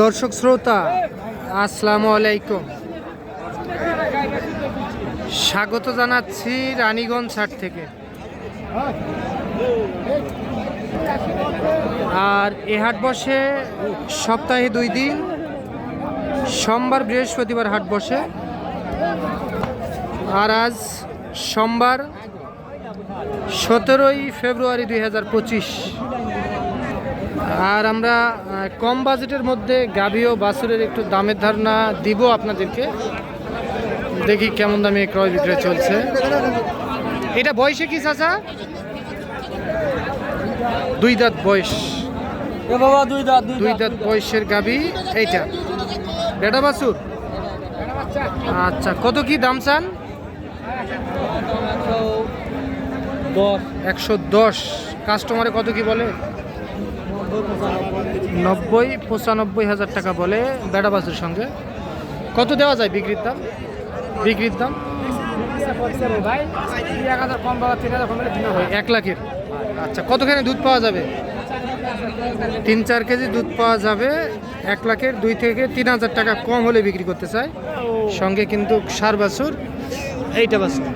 দর্শক শ্রোতা আসসালামু আলাইকুম, স্বাগত জানাচ্ছি রানীগঞ্জ হাট থেকে। আর এ হাট বসে সপ্তাহে 2 দিন, সোমবার বৃহস্পতিবার হাট বসে। আর আজ সোমবার 17ই ফেব্রুয়ারি 2025। আর আমরা কম বাজেটের মধ্যে গাভী ও বাছুরের একটু দামের ধারণা দিব আপনাদেরকে। দেখি কেমন দামে ক্রয় বিক্রয় চলছে। এটা বয়সে কি চাচা? 2 দাঁত বয়স। বাবা 2 দাঁত বয়সের গাভী এইটা। বেটা বাছুর? আচ্ছা, কত কি দাম চান? 110। কাস্টমারে কত কি বলে? 90-95 হাজার টাকা বলে বেটা বাছুর সঙ্গে। কত দেওয়া যায় বিক্রির দাম? 1 লাখের। আচ্ছা, কতখানি দুধ পাওয়া যাবে? 3-4 কেজি দুধ পাওয়া যাবে। 1 লাখের 2 থেকে 3 হাজার টাকা কম হলে বিক্রি করতে চায়। সঙ্গে কিন্তু সার বাছুর এইটা বাছুর।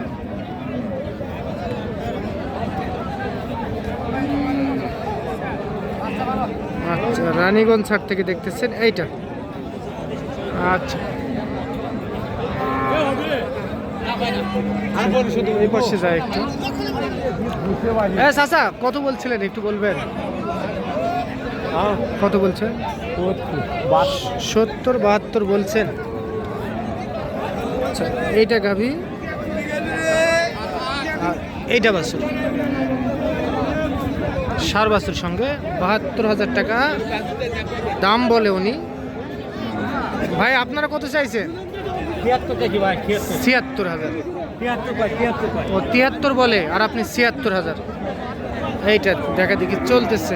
আচ্ছা, রানীগঞ্জ হাট থেকে দেখতেছেন এইটা। আচ্ছা, এই পাশে যায় একটু। হ্যাঁ চাচা, কত বলছিলেন একটু বলবেন? কত বলছেন? 70-72 বলছেন। আচ্ছা, এইটা গাভী, এইটা বাছুর সার বাছুর সঙ্গে 72 হাজার টাকা দাম বলে উনি। ভাই আপনারা কত চাইছেন? 76 হাজার। ও 73 বলে, আর আপনি 76 হাজার। এইটা দেখা দেখি চলতেছে।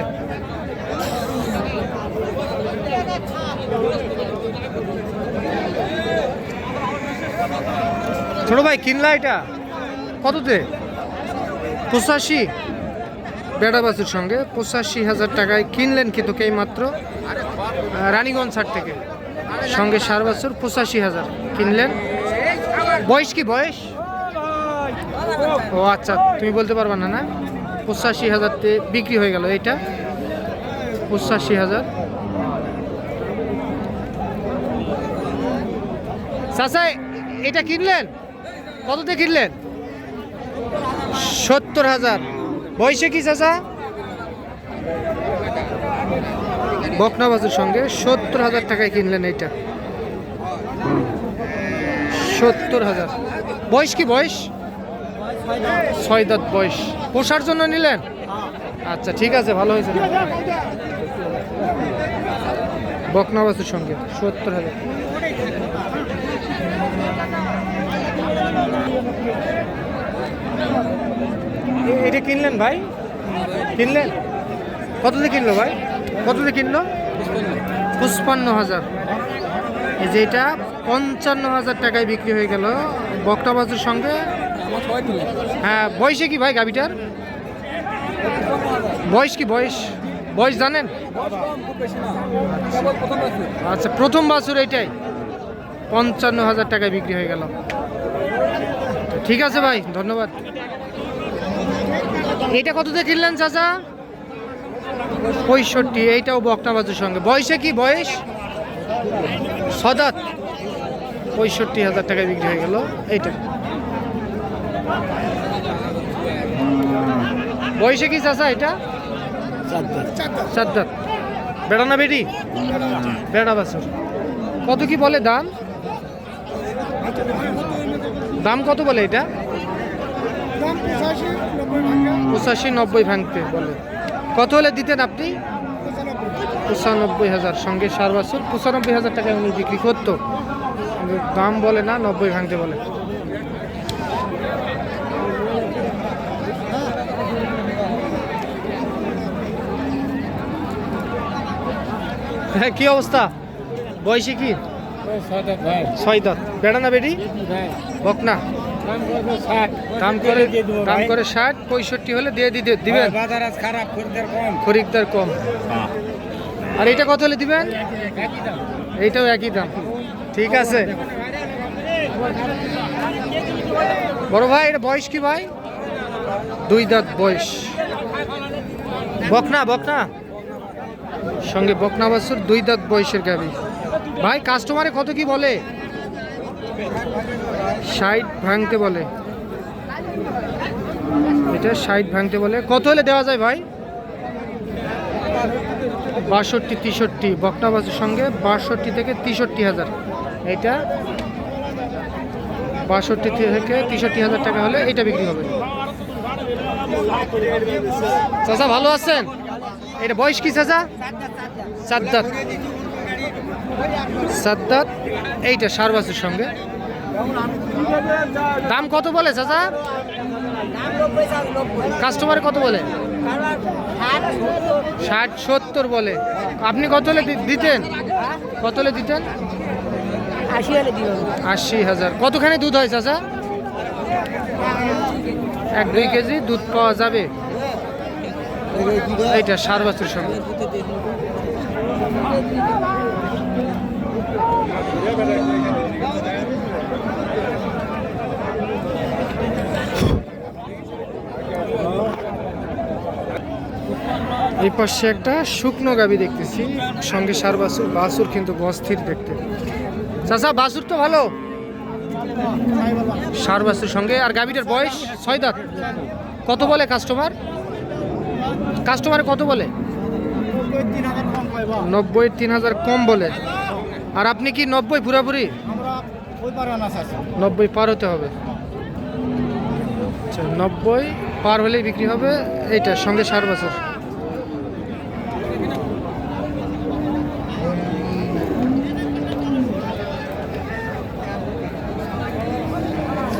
ছোট ভাই কিনলা এটা কততে? 85। বেটা বাছুর সঙ্গে 85 হাজার টাকায় কিনলেন কিন্তু এই মাত্র রানীগঞ্জ হাট থেকে। সঙ্গে সার বাছুর 85 হাজার কিনলেন। বয়স কি বয়স? ও আচ্ছা, তুমি বলতে পারবা না? 85 হাজারতে বিক্রি হয়ে গেল এইটা। 85 হাজার। চাচা এটা কিনলেন কততে কিনলেন? 70 হাজার। বয়সে কি চাচা? বকনা বাছুর সঙ্গে 70 হাজার টাকায় কিনলেন এইটা। 70 হাজার। বয়স কি বয়স? 6 দাঁত বয়স। পোষার জন্য নিলেন? আচ্ছা ঠিক আছে, ভালো হয়েছে। বকনা বাছুর সঙ্গে 70 হাজার। এটা কিনলেন ভাই? কিনলেন কত দিয়ে কিনলো ভাই? কত দিয়ে কিনলো? 55 হাজার। এই যে এটা 55 হাজার টাকায় বিক্রি হয়ে গেল বকনা বাছুর সঙ্গে। হ্যাঁ, বয়সে কি ভাই গাভিটার? বয়স কি বয়স জানেন? আচ্ছা, প্রথম বাছুর এইটাই 55 হাজার টাকায় বিক্রি হয়ে গেল। ঠিক আছে ভাই, ধন্যবাদ। এটা কত দিয়ে কিনলেন চাচা? 65। এইটাও বকনা বাছুর সঙ্গে। বয়সে কি বয়স? 6 দাঁত। 65 হাজার টাকায় বিক্রি হয়ে গেল এইটা। বয়সে কি চাচা এটা? 4 দাঁত। বেড়া না বেটি? বেড়া বাছুর। কত কি বলে দাম? দাম কত বলে এটা? 85-90 ভাঙতে বলে। কত হলে দিতেন আপনি? 95 হাজার। সঙ্গে সার বাছুর 95 হাজার টাকায় উনি বিক্রি করতো। দাম বলে না, 90 ভাঙতে বলে। হ্যাঁ, কি অবস্থা? বয়সে কি? 6 দাঁত। বেড়া না বেটি? বকনা। দাম করে 60-65 হলে দিয়ে দিবেন। খরিদ্দার কম। আর এটা কত হলে দিবেন? এইটাও একই দাম। ঠিক আছে বড় ভাই, এটা বয়স কি ভাই? 2 দাঁত বয়স। বকনা বকনা সঙ্গে বকনা বাছুর, 2 দাঁত বয়সের গাভী। ভাই কাস্টমারে কত কি বলে? 60 ভাঙতে বলে। এটা 60 ভাঙতে বলে। কত হলে দেওয়া যায় ভাই? 62-63 বকনা বাছুর সঙ্গে 62 থেকে 63,000। এটা 62 থেকে 63,000 টাকা হলে এটা বিক্রি হবে। চাচা ভালো আছেন? এটা বয়স কি চাচা? 4 দাঁত। 4 দাঁত। এইটা সার বাছুর সঙ্গে। দাম কত বলে চাচা? কাস্টমার কত বলে? 60-70 বলে। আপনি কত হলে দিতেন? কত হলে দিতেন? 80,000। কতখানি দুধ হয় চাচা? 1-2 কেজি দুধ পাওয়া যাবে। এইটা সার বাছুর সঙ্গে। এই পাশে একটা শুকনো গাবি দেখতেছি, সঙ্গে সার বাছুর। বাছুর কিন্তু অস্থির দেখতে। চাচা বাছুর তো ভালো, সার বাছুর সঙ্গে। আর গাবিটার বয়স 6 দাঁত। কত বলে কাস্টমার? কাস্টমার কত বলে? 90, 3,000 কম বলে। আর আপনি কি 90 পুরাপুরি? 90 পার হতে হবে। আচ্ছা 90 পার হলেই বিক্রি হবে। এইটা সঙ্গে সার বাছুর।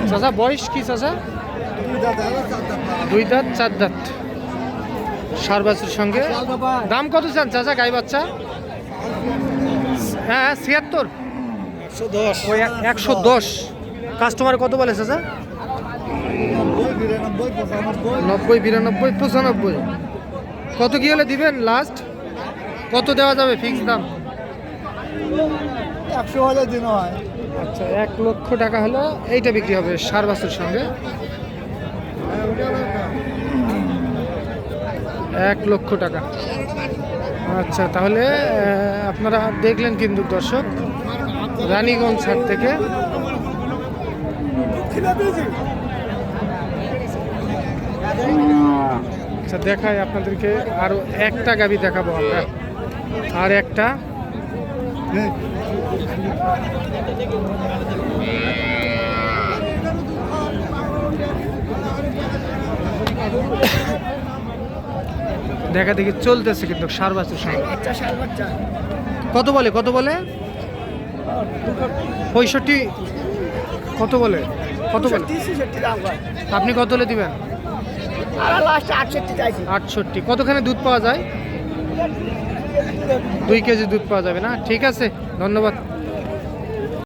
চাচা বয়স কি চাচা? 2 দাঁত 4 দাঁত সার বাছুর সঙ্গে। দাম কত চান চাচা গাই বাচ্চা? হ্যাঁ 76, 110। কাস্টমার কত বলে চাচা? 90, 92, 95। কত কি হলে দিবেন লাস্ট? কত দেওয়া যাবে ফিক্স দাম? 100,000 দিন হয়। আচ্ছা 1 লক্ষ টাকা হলো এইটা বিক্রি হবে সার বাছুর সঙ্গে। 1 লক্ষ টাকা। আচ্ছা তাহলে আপনারা দেখলেন কিন্তু দর্শক, রানীগঞ্জ হাট থেকে। আচ্ছা দেখাই আপনাদেরকে আরো একটা গাবি দেখাবো আমরা। আর একটা দেখা দেখি চলতেছে কিন্তু সার বাছুর সঙ্গে। কত বলে? কত বলে? 65। কত বলে? কত বলে? আপনি কত হলে দিবেন? 68। কতখানি দুধ পাওয়া যায়? 2 কেজি দুধ পাওয়া যাবে না? ঠিক আছে, ধন্যবাদ।